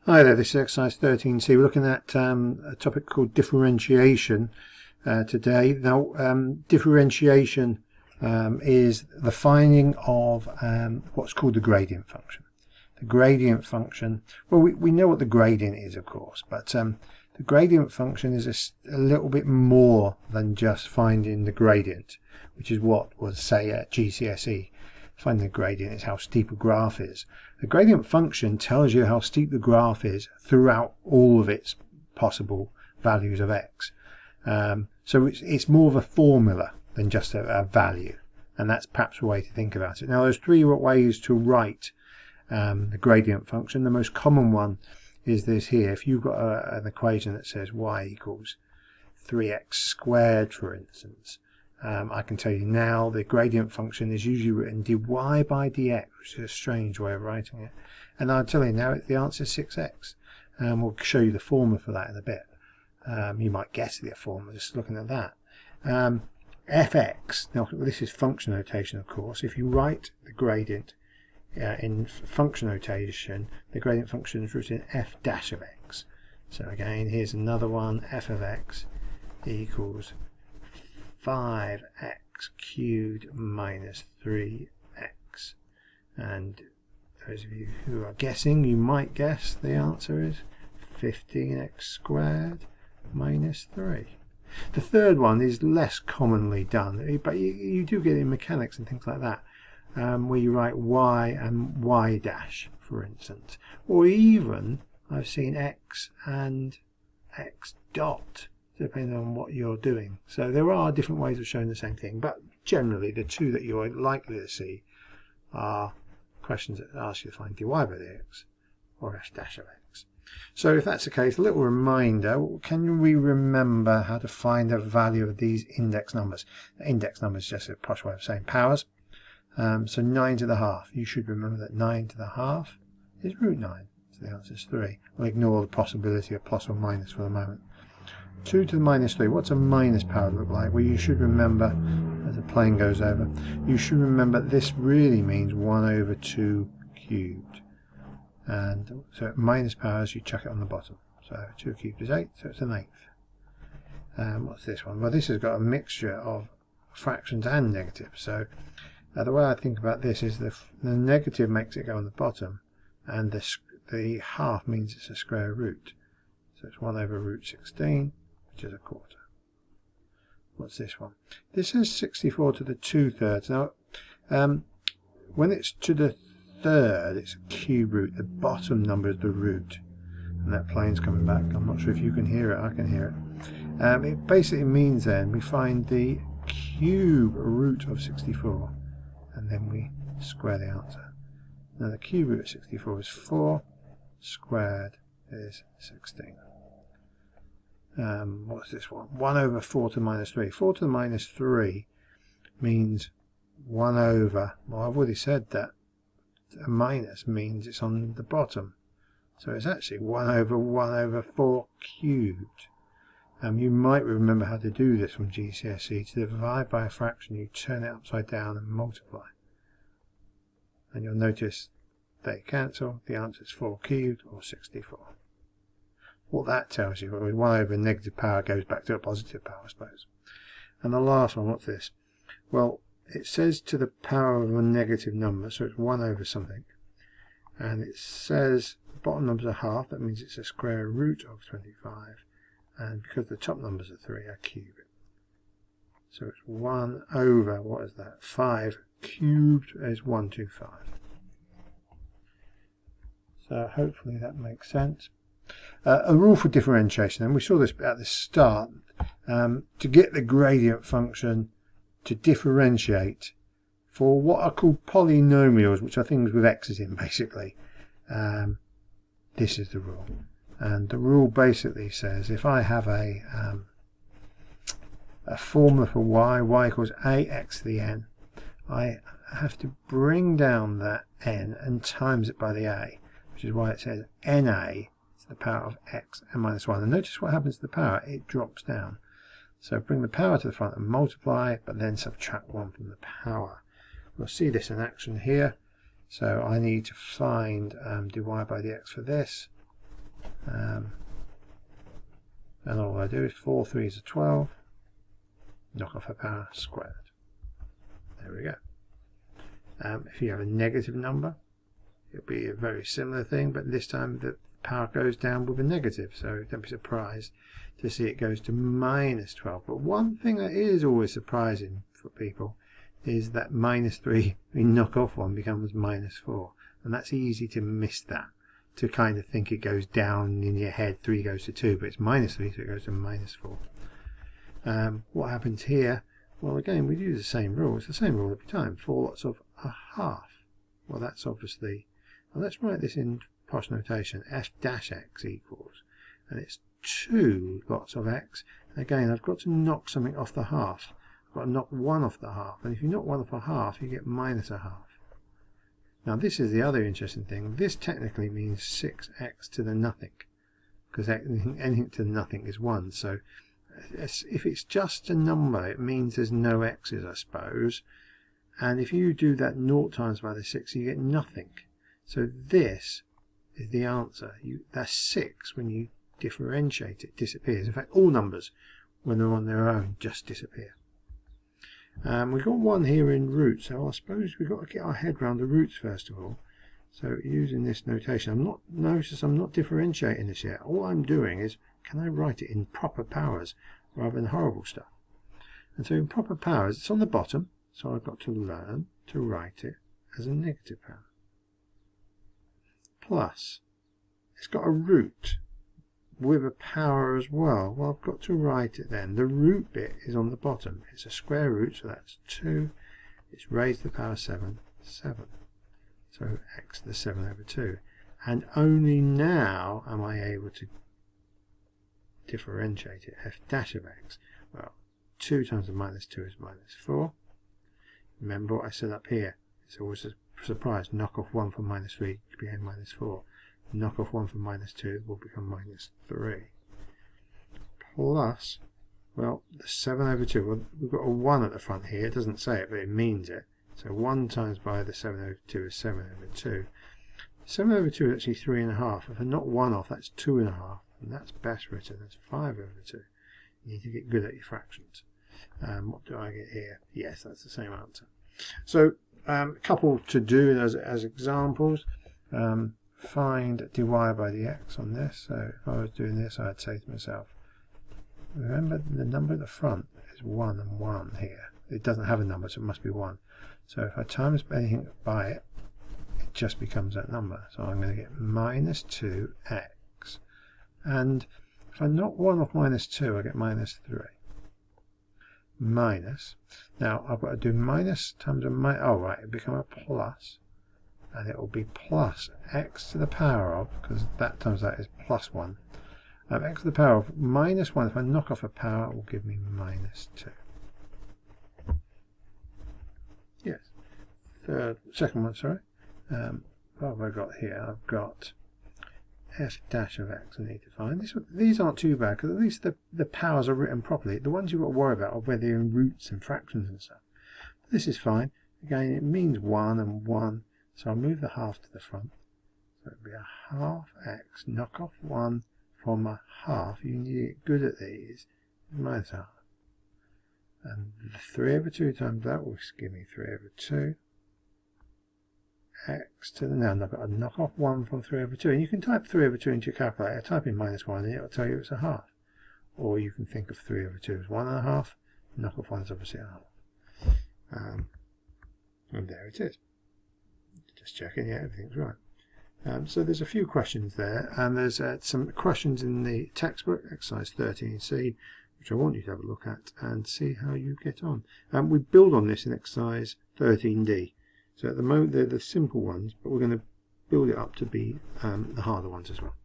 Hi there, this is exercise 13C. We're looking at a topic called differentiation today. Now, differentiation is the finding of what's called the gradient function. The gradient function, well, we know what the gradient is, of course, but the gradient function is a little bit more than just finding the gradient, which is what was, say, at GCSE. Finding the gradient is how steep a graph is. The gradient function tells you how steep the graph is throughout all of its possible values of x. So it's more of a formula than just a value, and that's perhaps a way to think about it. Now, there's three ways to write the gradient function. The most common one is this here. If you've got an equation that says y equals 3x squared, for instance, I can tell you now the gradient function is usually written dy by dx, which is a strange way of writing it. And I'll tell you now the answer is 6x. We'll show you the formula for that in a bit. You might guess the formula just looking at that. Fx, now this is function notation, of course. If you write the gradient in function notation, the gradient function is written f dash of x. So again, here's another one, f of x equals 5x cubed minus 3x. And those of you who are guessing, you might guess the answer is 15x squared minus 3. The third one is less commonly done, but you do get it in mechanics and things like that, where you write y and y dash, for instance. Or even, I've seen x and x dot, depending on what you're doing. So there are different ways of showing the same thing, but generally the two that you're likely to see are questions that ask you to find dy by dx or f dash of x. So if that's the case, a little reminder, can we remember how to find the value of these index numbers? The index number is just a posh way of saying powers. So 9 to the half, you should remember that 9 to the half is root 9, so the answer is 3. We'll ignore the possibility of plus or minus for the moment. 2 to the minus 3. What's a minus power look like? Well, you should remember, as the plane goes over, you should remember this really means 1 over 2 cubed. And so minus powers, you chuck it on the bottom. So 2 cubed is 8, so it's an eighth. What's this one? Well, this has got a mixture of fractions and negatives. So the way I think about this is the negative makes it go on the bottom, and the half means it's a square root. So it's 1 over root 16. Which is a quarter. What's this one? This is 64 to the 2/3. Now, when it's to the third, it's a cube root. The bottom number is the root. And that plane's coming back. I'm not sure if you can hear it. I can hear it. It basically means then we find the cube root of 64. And then we square the answer. Now the cube root of 64 is 4. Squared is 16. What's this one? 1 over 4 to the minus 3. 4 to the minus 3 means 1 over, well, I've already said that a minus means it's on the bottom. So it's actually 1 over 4 cubed. You might remember how to do this from GCSE. To divide by a fraction, you turn it upside down and multiply. And you'll notice they cancel. The answer is 4 cubed, or 64. What that tells you, 1 over a negative power goes back to a positive power, I suppose. And the last one, what's this? Well, it says to the power of a negative number, so it's 1 over something. And it says the bottom numbers are half, that means it's a square root of 25. And because the top numbers are 3, I cube it. So it's 1 over, what is that? 5 cubed is 125. So hopefully that makes sense. A rule for differentiation, and we saw this at the start, to get the gradient function to differentiate for what are called polynomials, which are things with x's in basically. This is the rule. And the rule basically says if I have a formula for y equals ax to the n, I have to bring down that n and times it by the a, which is why it says na. The power of x and minus 1. And notice what happens to the power, it drops down. So bring the power to the front and multiply, but then subtract 1 from the power. We'll see this in action here. So I need to find dy by dx for this. And all I do is 4 3s are 12, knock off a power squared. There we go. If you have a negative number, it'll be a very similar thing, but this time the power goes down with a negative, so don't be surprised to see it goes to minus 12. But one thing that is always surprising for people is that minus 3, we knock off 1, becomes minus 4. And that's easy to miss that, to kind of think it goes down in your head, 3 goes to 2, but it's minus 3, so it goes to minus 4. What happens here? Well, again, we use the same rule. It's the same rule every time. 4 lots of a half. Well, that's obviously... Well, let's write this in posh notation. F dash x equals, and it's 2 lots of x. Again, I've got to knock something off the half. I've got to knock 1 off the half, and if you knock 1 off a half, you get minus a half. Now, this is the other interesting thing. This technically means 6x to the nothing, because anything to the nothing is 1. So if it's just a number, it means there's no x's, I suppose. And if you do that 0 times by the 6, you get nothing. So this is the answer. That 6, when you differentiate it, disappears. In fact, all numbers, when they're on their own, just disappear. We've got 1 here in roots, so I suppose we've got to get our head around the roots first of all. So using this notation, notice I'm not differentiating this yet. All I'm doing is, can I write it in proper powers rather than horrible stuff? And so in proper powers, it's on the bottom, so I've got to learn to write it as a negative power. Plus, it's got a root with a power as well. Well, I've got to write it then. The root bit is on the bottom. It's a square root, so that's 2. It's raised to the power 7, 7. So x to the 7 over 2. And only now am I able to differentiate it. F dash of x. Well, 2 times the minus 2 is minus 4. Remember what I said up here. It's always a surprise. Knock off 1 from minus 3 became minus 4. Knock off 1 from minus 2 will become minus 3. Plus, well, the 7 over 2. Well, we've got a 1 at the front here. It doesn't say it, but it means it. So 1 times by the 7 over 2 is 7 over 2. 7 over 2 is actually 3.5. If I knock 1 off, that's 2.5. And that's best written as 5 over 2. You need to get good at your fractions. What do I get here? Yes, that's the same answer. So, a couple to do as examples. Find dy by dx on this. So if I was doing this, I'd say to myself, remember the number at the front is 1 and 1 here. It doesn't have a number, so it must be 1. So if I times anything by it, it just becomes that number. So I'm going to get minus 2x. And if I knock 1 off minus 2, I get minus 3. Minus. Now I've got to do minus times a minus. Oh, right, it become a plus. And it will be plus x to the power of, because that times that is plus 1. X to the power of minus 1, if I knock off a power, it will give me minus 2. Yes. Second one, sorry. What have I got here? I've got f dash of x I need to find. These aren't too bad, because at least the powers are written properly. The ones you've got to worry about are where they're in roots and fractions and stuff. But this is fine. Again, it means 1 and 1. So I'll move the half to the front. So it'll be a half x, knock off 1 from a half. You need to get good at these. Minus half. And 3 over 2 times that will give me 3 over 2. X to the, now I've got to knock off 1 from 3 over 2. And you can type 3 over 2 into your calculator. Type in minus 1 and it will tell you it's a half. Or you can think of 3 over 2 as 1.5. Knock off 1 is obviously a half. And there it is. Just checking, yeah, everything's right. So there's a few questions there, and there's some questions in the textbook, exercise 13C, which I want you to have a look at and see how you get on. We build on this in exercise 13D. So at the moment they're the simple ones, but we're going to build it up to be the harder ones as well.